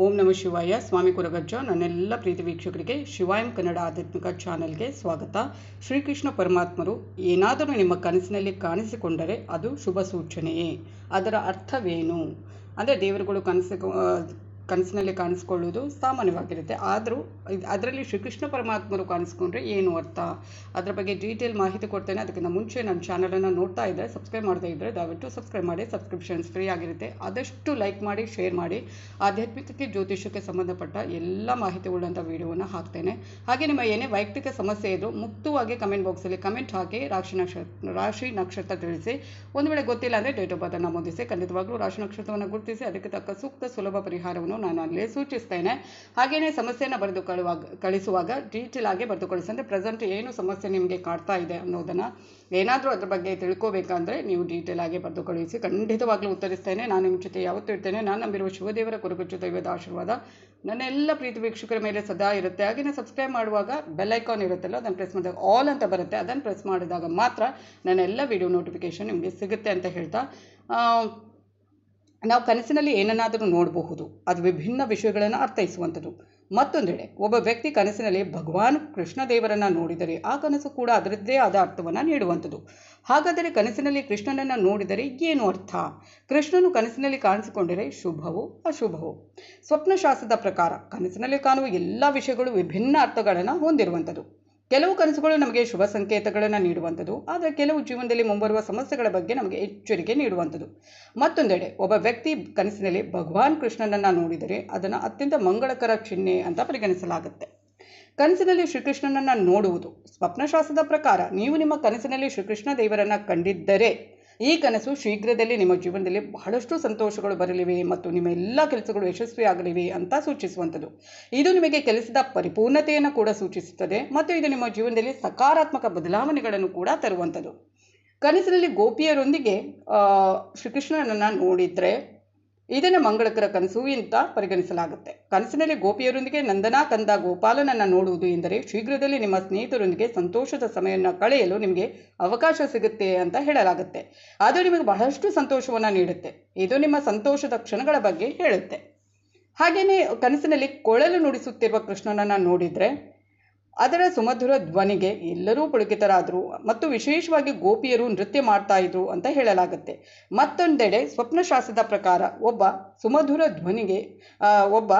ಓಂ ನಮಃ ಶಿವಾಯ. ಸ್ವಾಮಿ ಕುರಗಜ್ಜ. ನನ್ನೆಲ್ಲ ಪ್ರೀತಿ ವೀಕ್ಷಕರಿಗೆ ಶಿವಾಯಂ ಕನ್ನಡ ಆಧ್ಯಾತ್ಮಿಕ ಚಾನೆಲ್ಗೆ ಸ್ವಾಗತ. ಶ್ರೀಕೃಷ್ಣ ಪರಮಾತ್ಮರು ಏನಾದರೂ ನಿಮ್ಮ ಕನಸಿನಲ್ಲಿ ಕಾಣಿಸಿಕೊಂಡರೆ ಅದು ಶುಭ ಸೂಚನೆಯೇ. ಅದರ ಅರ್ಥವೇನು ಅಂದರೆ ದೇವರುಗಳು ಕನಸಿನಲ್ಲಿ ಕಾಣಿಸ್ಕೊಳ್ಳುವುದು ಸಾಮಾನ್ಯವಾಗಿರುತ್ತೆ. ಆದರೂ ಅದರಲ್ಲಿ ಶ್ರೀಕೃಷ್ಣ ಪರಮಾತ್ಮರು ಕಾಣಿಸ್ಕೊಂಡ್ರೆ ಏನು ಅರ್ಥ, ಅದರ ಬಗ್ಗೆ ಡೀಟೇಲ್ ಮಾಹಿತಿ ಕೊಡ್ತೇನೆ. ಅದಕ್ಕಿಂತ ಮುಂಚೆ ನನ್ನ ಚಾನಲನ್ನು ನೋಡ್ತಾ ಇದ್ದರೆ, ಸಬ್ಸ್ಕ್ರೈಬ್ ಮಾಡದೇ ಇದ್ದರೆ ದಯವಿಟ್ಟು ಸಬ್ಸ್ಕ್ರೈಬ್ ಮಾಡಿ. ಸಬ್ಸ್ಕ್ರಿಪ್ಷನ್ಸ್ ಫ್ರೀ ಆಗಿರುತ್ತೆ. ಆದಷ್ಟು ಲೈಕ್ ಮಾಡಿ, ಶೇರ್ ಮಾಡಿ. ಆಧ್ಯಾತ್ಮಿಕಕ್ಕೆ, ಜ್ಯೋತಿಷಕ್ಕೆ ಸಂಬಂಧಪಟ್ಟ ಎಲ್ಲ ಮಾಹಿತಿಗಳಂಥ ವಿಡಿಯೋವನ್ನು ಹಾಕ್ತೇನೆ. ಹಾಗೆ ನಿಮ್ಮ ಏನೇ ವೈಯಕ್ತಿಕ ಸಮಸ್ಯೆ ಇದ್ದರೂ ಮುಕ್ತವಾಗಿ ಕಮೆಂಟ್ ಬಾಕ್ಸಲ್ಲಿ ಕಮೆಂಟ್ ಹಾಕಿ ರಾಶಿ ನಕ್ಷತ್ರ ತಿಳಿಸಿ. ಒಂದು ವೇಳೆ ಗೊತ್ತಿಲ್ಲ ಅಂದರೆ ಡೇಟ್ ಆಫ್ ಬರ್ತ್ ನಮೂದಿಸಿ. ಖಂಡಿತವಾಗ್ಲೂ ರಾಶಿ ನಕ್ಷತ್ರವನ್ನು ಗುರುತಿಸಿ ಅದಕ್ಕೆ ತಕ್ಕ ಸೂಕ್ತ ಸುಲಭ ಪರಿಹಾರವನ್ನು ನಾನು ಅಲ್ಲೇ ಸೂಚಿಸ್ತೇನೆ. ಹಾಗೆಯೇ ಸಮಸ್ಯೆಯನ್ನು ಬರೆದು ಕಳಿಸುವಾಗ ಡೀಟೇಲ್ ಆಗಿ ಬರೆದು ಕಳಿಸಿ. ಅಂದರೆ ಪ್ರೆಸೆಂಟ್ ಏನು ಸಮಸ್ಯೆ ನಿಮಗೆ ಕಾಡ್ತಾ ಇದೆ ಅನ್ನೋದನ್ನು ಏನಾದರೂ ಅದ್ರ ಬಗ್ಗೆ ತಿಳ್ಕೋಬೇಕಂದ್ರೆ ನೀವು ಡೀಟೇಲ್ ಆಗಿ ಬರೆದು ಕಳುಹಿಸಿ. ಖಂಡಿತವಾಗ್ಲೂ ಉತ್ತರಿಸ್ತೇನೆ. ನಾನು ನಿಮ್ಮ ಜೊತೆ ಯಾವತ್ತೂ ಇರ್ತೇನೆ. ನಾನು ನಂಬಿರುವ ಶಿವದೇವರ ಕುರುಗುಚ್ಚು ದೈವದ ಆಶೀರ್ವಾದ ನನ್ನೆಲ್ಲ ಪ್ರೀತಿ ವೀಕ್ಷಕರ ಮೇಲೆ ಸದಾ ಇರುತ್ತೆ. ಹಾಗೆಯೇ ಸಬ್ಸ್ಕ್ರೈಬ್ ಮಾಡುವಾಗ ಬೆಲ್ ಐಕಾನ್ ಇರುತ್ತಲ್ಲ, ಅದನ್ನು ಪ್ರೆಸ್ ಮಾಡಿದಾಗ ಆಲ್ ಅಂತ ಬರುತ್ತೆ. ಅದನ್ನು ಪ್ರೆಸ್ ಮಾಡಿದಾಗ ಮಾತ್ರ ನನ್ನೆಲ್ಲ ವಿಡಿಯೋ ನೋಟಿಫಿಕೇಶನ್ ನಿಮಗೆ ಸಿಗುತ್ತೆ ಅಂತ ಹೇಳ್ತಾ, ನಾವು ಕನಸಿನಲ್ಲಿ ಏನನ್ನಾದರೂ ನೋಡಬಹುದು. ಅದು ವಿಭಿನ್ನ ವಿಷಯಗಳನ್ನು ಅರ್ಥೈಸುವಂಥದ್ದು. ಮತ್ತೊಂದೆಡೆ ಒಬ್ಬ ವ್ಯಕ್ತಿ ಕನಸಿನಲ್ಲಿ ಭಗವಾನ್ ಕೃಷ್ಣ ದೇವರನ್ನು ನೋಡಿದರೆ ಆ ಕನಸು ಕೂಡ ಅದರದ್ದೇ ಆದ ಅರ್ಥವನ್ನು ನೀಡುವಂಥದ್ದು. ಹಾಗಾದರೆ ಕನಸಿನಲ್ಲಿ ಕೃಷ್ಣನನ್ನು ನೋಡಿದರೆ ಏನು ಅರ್ಥ? ಕೃಷ್ಣನು ಕನಸಿನಲ್ಲಿ ಕಾಣಿಸಿಕೊಂಡರೆ ಶುಭವೋ ಅಶುಭವೋ? ಸ್ವಪ್ನಶಾಸ್ತ್ರದ ಪ್ರಕಾರ ಕನಸಿನಲ್ಲಿ ಕಾಣುವ ಎಲ್ಲ ವಿಷಯಗಳು ವಿಭಿನ್ನ ಅರ್ಥಗಳನ್ನು ಹೊಂದಿರುವಂಥದ್ದು. ಕೆಲವು ಕನಸುಗಳು ನಮಗೆ ಶುಭ ಸಂಕೇತಗಳನ್ನು ನೀಡುವಂಥದ್ದು, ಆದರೆ ಕೆಲವು ಜೀವನದಲ್ಲಿ ಮುಂಬರುವ ಸಮಸ್ಯೆಗಳ ಬಗ್ಗೆ ನಮಗೆ ಎಚ್ಚರಿಕೆ ನೀಡುವಂಥದ್ದು. ಮತ್ತೊಂದೆಡೆ ಒಬ್ಬ ವ್ಯಕ್ತಿ ಕನಸಿನಲ್ಲಿ ಭಗವಾನ್ ಕೃಷ್ಣನನ್ನು ನೋಡಿದರೆ ಅದನ್ನು ಅತ್ಯಂತ ಮಂಗಳಕರ ಚಿಹ್ನೆ ಅಂತ ಪರಿಗಣಿಸಲಾಗುತ್ತೆ. ಕನಸಿನಲ್ಲಿ ಶ್ರೀಕೃಷ್ಣನನ್ನು ನೋಡುವುದು. ಸ್ವಪ್ನಶಾಸ್ತ್ರದ ಪ್ರಕಾರ ನೀವು ನಿಮ್ಮ ಕನಸಿನಲ್ಲಿ ಶ್ರೀಕೃಷ್ಣ ದೇವರನ್ನು ಕಂಡಿದ್ದರೆ ಈ ಕನಸು ಶೀಘ್ರದಲ್ಲಿ ನಿಮ್ಮ ಜೀವನದಲ್ಲಿ ಬಹಳಷ್ಟು ಸಂತೋಷಗಳು ಬರಲಿವೆ ಮತ್ತು ನಿಮ್ಮ ಎಲ್ಲ ಕೆಲಸಗಳು ಯಶಸ್ವಿಯಾಗಲಿವೆ ಅಂತ ಸೂಚಿಸುವಂಥದ್ದು. ಇದು ನಿಮಗೆ ಕೆಲಸದ ಪರಿಪೂರ್ಣತೆಯನ್ನು ಕೂಡ ಸೂಚಿಸುತ್ತದೆ ಮತ್ತು ಇದು ನಿಮ್ಮ ಜೀವನದಲ್ಲಿ ಸಕಾರಾತ್ಮಕ ಬದಲಾವಣೆಗಳನ್ನು ಕೂಡ ತರುವಂಥದ್ದು. ಕನಸಿನಲ್ಲಿ ಗೋಪಿಯರೊಂದಿಗೆ ಶ್ರೀಕೃಷ್ಣನನ್ನು ನೋಡಿದರೆ ಇದನ್ನು ಮಂಗಳಕರ ಕನಸು ಅಂತ ಪರಿಗಣಿಸಲಾಗುತ್ತೆ. ಕನಸಿನಲ್ಲಿ ಗೋಪಿಯರೊಂದಿಗೆ ನಂದನಾ ಕಂದ ಗೋಪಾಲನನ್ನು ನೋಡುವುದು ಎಂದರೆ ಶೀಘ್ರದಲ್ಲಿ ನಿಮ್ಮ ಸ್ನೇಹಿತರೊಂದಿಗೆ ಸಂತೋಷದ ಸಮಯವನ್ನು ಕಳೆಯಲು ನಿಮಗೆ ಅವಕಾಶ ಸಿಗುತ್ತೆ ಅಂತ ಹೇಳಲಾಗುತ್ತೆ. ಅದು ನಿಮಗೆ ಬಹಳಷ್ಟು ಸಂತೋಷವನ್ನು ನೀಡುತ್ತೆ. ಇದು ನಿಮ್ಮ ಸಂತೋಷದ ಕ್ಷಣಗಳ ಬಗ್ಗೆ ಹೇಳುತ್ತೆ. ಹಾಗೆಯೇ ಕನಸಿನಲ್ಲಿ ಕೊಳಲು ನುಡಿಸುತ್ತಿರುವ ಕೃಷ್ಣನನ್ನು ನೋಡಿದರೆ ಅದರ ಸುಮಧುರ ಧ್ವನಿಗೆ ಎಲ್ಲರೂ ಪುಳಕಿತರಾದರು ಮತ್ತು ವಿಶೇಷವಾಗಿ ಗೋಪಿಯರು ನೃತ್ಯ ಮಾಡ್ತಾ ಇದ್ರು ಅಂತ ಹೇಳಲಾಗುತ್ತೆ. ಮತ್ತೊಂದೆಡೆ ಸ್ವಪ್ನಶಾಸ್ತ್ರದ ಪ್ರಕಾರ ಒಬ್ಬ ಸುಮಧುರ ಧ್ವನಿಗೆ ಒಬ್ಬ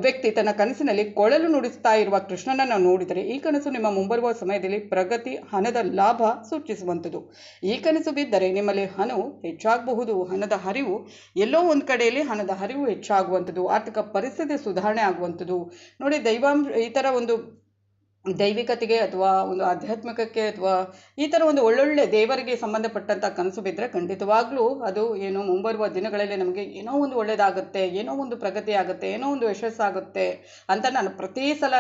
ವ್ಯಕ್ತಿ ತನ್ನ ಕನಸಿನಲ್ಲಿ ಕೊಳಲು ನುಡಿಸ್ತಾ ಇರುವ ಕೃಷ್ಣನನ್ನು ನೋಡಿದರೆ ಈ ಕನಸು ನಿಮ್ಮ ಮುಂಬರುವ ಸಮಯದಲ್ಲಿ ಪ್ರಗತಿ, ಹಣದ ಲಾಭ ಸೂಚಿಸುವಂಥದ್ದು. ಈ ಕನಸು ಬಿದ್ದರೆ ನಿಮ್ಮಲ್ಲಿ ಹಣವು ಹೆಚ್ಚಾಗಬಹುದು. ಹಣದ ಹರಿವು ಎಲ್ಲೋ ಒಂದು ಕಡೆಯಲ್ಲಿ ಹಣದ ಹರಿವು ಹೆಚ್ಚಾಗುವಂಥದ್ದು, ಆರ್ಥಿಕ ಪರಿಸ್ಥಿತಿ ಸುಧಾರಣೆ ಆಗುವಂಥದ್ದು. ನೋಡಿ, ಈ ಥರ ಒಂದು ದೈವಿಕತೆಗೆ ಅಥವಾ ಒಂದು ಆಧ್ಯಾತ್ಮಿಕಕ್ಕೆ ಅಥವಾ ಈ ಥರ ಒಂದು ಒಳ್ಳೊಳ್ಳೆ ದೇವರಿಗೆ ಸಂಬಂಧಪಟ್ಟಂಥ ಕನಸು ಬಿದ್ದರೆ ಖಂಡಿತವಾಗ್ಲೂ ಅದು ಏನೋ ಮುಂಬರುವ ದಿನಗಳಲ್ಲಿ ನಮಗೆ ಏನೋ ಒಂದು ಒಳ್ಳೆಯದಾಗುತ್ತೆ, ಏನೋ ಒಂದು ಪ್ರಗತಿ ಆಗುತ್ತೆ, ಏನೋ ಒಂದು ಯಶಸ್ಸಾಗುತ್ತೆ ಅಂತ ನಾನು ಪ್ರತಿ ಸಲ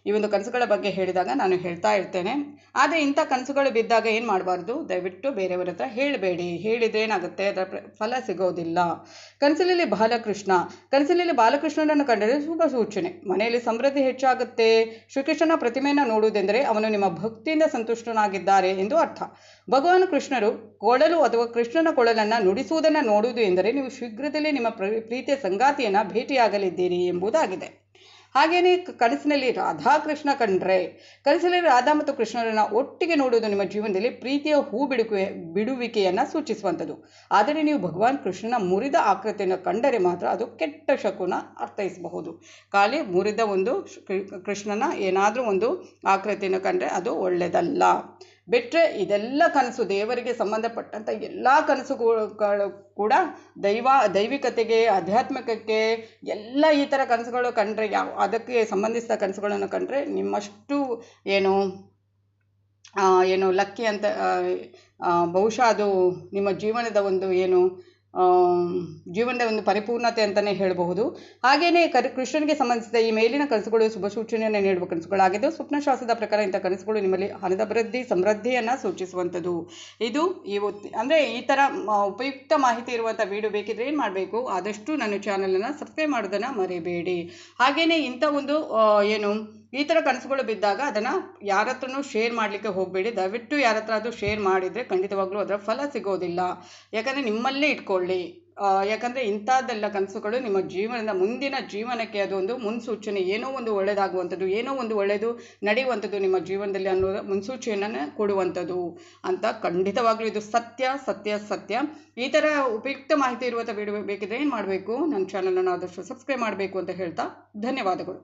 ಈ ಒಂದು ಕನಸುಗಳ ಬಗ್ಗೆ ಹೇಳಿದಾಗ ನಾನು ಹೇಳ್ತಾ ಇರ್ತೇನೆ. ಆದರೆ ಇಂಥ ಕನಸುಗಳು ಬಿದ್ದಾಗ ಏನು ಮಾಡಬಾರ್ದು, ದಯವಿಟ್ಟು ಬೇರೆಯವರ ಹತ್ರ ಹೇಳಬೇಡಿ. ಹೇಳಿದರೆ ಏನಾಗುತ್ತೆ, ಅದರ ಫಲ ಸಿಗೋದಿಲ್ಲ. ಕನಸಿನಲ್ಲಿ ಬಾಲಕೃಷ್ಣನನ್ನು ಕಂಡರೆ ಶುಭ ಸೂಚನೆ. ಮನೆಯಲ್ಲಿ ಸಮೃದ್ಧಿ ಹೆಚ್ಚಾಗುತ್ತೆ. ಶ್ರೀಕೃಷ್ಣನ ಪ್ರತಿಮೆಯನ್ನು ನೋಡುವುದೆಂದರೆ ಅವನು ನಿಮ್ಮ ಭಕ್ತಿಯಿಂದ ಸಂತುಷ್ಟನಾಗಿದ್ದಾರೆ ಎಂದು ಅರ್ಥ. ಭಗವಾನ್ ಕೃಷ್ಣರು ಕೊಳಲು ಅಥವಾ ಕೃಷ್ಣನ ಕೊಳಲನ್ನು ನುಡಿಸುವುದನ್ನು ನೋಡುವುದು ಎಂದರೆ ನೀವು ಶೀಘ್ರದಲ್ಲೇ ನಿಮ್ಮ ಪ್ರೀತಿಯ ಸಂಗಾತಿಯನ್ನು ಭೇಟಿಯಾಗಲಿದ್ದೀರಿ ಎಂಬುದಾಗಿದೆ. ಹಾಗೆಯೇ ಕನಸಿನಲ್ಲಿ ರಾಧಾಕೃಷ್ಣ ಕಂಡ್ರೆ, ಕನಸಿನಲ್ಲಿ ರಾಧಾ ಮತ್ತು ಕೃಷ್ಣರನ್ನು ಒಟ್ಟಿಗೆ ನೋಡುವುದು ನಿಮ್ಮ ಜೀವನದಲ್ಲಿ ಪ್ರೀತಿಯ ಹೂ ಬಿಡುವಿಕೆಯನ್ನು ಸೂಚಿಸುವಂಥದ್ದು. ಆದರೆ ನೀವು ಭಗವಾನ್ ಕೃಷ್ಣನ ಮುರಿದ ಆಕೃತಿಯನ್ನು ಕಂಡರೆ ಮಾತ್ರ ಅದು ಕೆಟ್ಟ ಶಕುನ ಅರ್ಥೈಸಬಹುದು. ಖಾಲಿ ಮುರಿದ ಒಂದು ಕೃಷ್ಣನ ಏನಾದರೂ ಒಂದು ಆಕೃತಿಯನ್ನು ಕಂಡ್ರೆ ಅದು ಒಳ್ಳೆಯದಲ್ಲ. ಬಿಟ್ಟರೆ ಇದೆಲ್ಲ ಕನಸು, ದೇವರಿಗೆ ಸಂಬಂಧಪಟ್ಟಂಥ ಎಲ್ಲ ಕನಸುಗಳು ಕೂಡ ದೈವಿಕತೆಗೆ, ಆಧ್ಯಾತ್ಮಿಕಕ್ಕೆ ಎಲ್ಲ ಈ ಥರ ಕನಸುಗಳು ಕಂಡ್ರೆ, ಅದಕ್ಕೆ ಸಂಬಂಧಿಸಿದ ಕನಸುಗಳನ್ನು ಕಂಡ್ರೆ ನಿಮ್ಮಷ್ಟು ಏನು ಲಕ್ಕಿ ಅಂತ ಬಹುಶಃ ಅದು ನಿಮ್ಮ ಜೀವನದ ಒಂದು ಪರಿಪೂರ್ಣತೆ ಅಂತಲೇ ಹೇಳಬಹುದು. ಹಾಗೆಯೇ ಕೃಷ್ಣನಿಗೆ ಸಂಬಂಧಿಸಿದ ಈ ಮೇಲಿನ ಕನಸುಗಳು ಶುಭ ಸೂಚನೆಯನ್ನು ನೀಡುವ ಕನಸುಗಳಾಗಿದ್ದು, ಸ್ವಪ್ನಶಾಸ್ತ್ರದ ಪ್ರಕಾರ ಇಂಥ ಕನಸುಗಳು ನಿಮ್ಮಲ್ಲಿ ಹಣದ ಸಮೃದ್ಧಿಯನ್ನು ಸೂಚಿಸುವಂಥದ್ದು. ಅಂದರೆ ಈ ಥರ ಉಪಯುಕ್ತ ಮಾಹಿತಿ ಇರುವಂಥ ವಿಡಿಯೋ ಬೇಕಿದ್ರೆ ಏನು ಮಾಡಬೇಕು, ಆದಷ್ಟು ನನ್ನ ಚಾನಲನ್ನು ಸಬ್ಸ್ಕ್ರೈಬ್ ಮಾಡೋದನ್ನು ಮರಿಬೇಡಿ. ಹಾಗೆಯೇ ಇಂಥ ಒಂದು ಈ ಥರ ಕನಸುಗಳು ಬಿದ್ದಾಗ ಅದನ್ನು ಯಾರ ಹತ್ರನೂ ಶೇರ್ ಮಾಡಲಿಕ್ಕೆ ಹೋಗಬೇಡಿ. ದಯವಿಟ್ಟು ಯಾರ ಹತ್ರ ಅದು ಶೇರ್ ಮಾಡಿದರೆ ಖಂಡಿತವಾಗ್ಲೂ ಅದರ ಫಲ ಸಿಗೋದಿಲ್ಲ. ಯಾಕಂದರೆ ನಿಮ್ಮಲ್ಲೇ ಇಟ್ಕೊಳ್ಳಿ. ಯಾಕಂದರೆ ಇಂಥದ್ದೆಲ್ಲ ಕನಸುಗಳು ನಿಮ್ಮ ಜೀವನದ ಮುಂದಿನ ಜೀವನಕ್ಕೆ ಅದೊಂದು ಮುನ್ಸೂಚನೆ, ಏನೋ ಒಂದು ಒಳ್ಳೆಯದಾಗುವಂಥದ್ದು, ಏನೋ ಒಂದು ಒಳ್ಳೆಯದು ನಡೆಯುವಂಥದ್ದು ನಿಮ್ಮ ಜೀವನದಲ್ಲಿ ಅನ್ನೋ ಮುನ್ಸೂಚನೆಯನ್ನು ಕೊಡುವಂಥದ್ದು ಅಂತ. ಖಂಡಿತವಾಗ್ಲೂ ಇದು ಸತ್ಯ ಸತ್ಯ ಸತ್ಯ. ಈ ಥರ ಉಪಯುಕ್ತ ಮಾಹಿತಿ ಇರುವಂಥ ವಿಡಿಯೋ ಬೇಕಿದ್ರೆ ಏನು ಮಾಡಬೇಕು, ನನ್ನ ಚಾನಲನ್ನು ಆದಷ್ಟು ಸಬ್ಸ್ಕ್ರೈಬ್ ಮಾಡಬೇಕು ಅಂತ ಹೇಳ್ತಾ ಧನ್ಯವಾದಗಳು.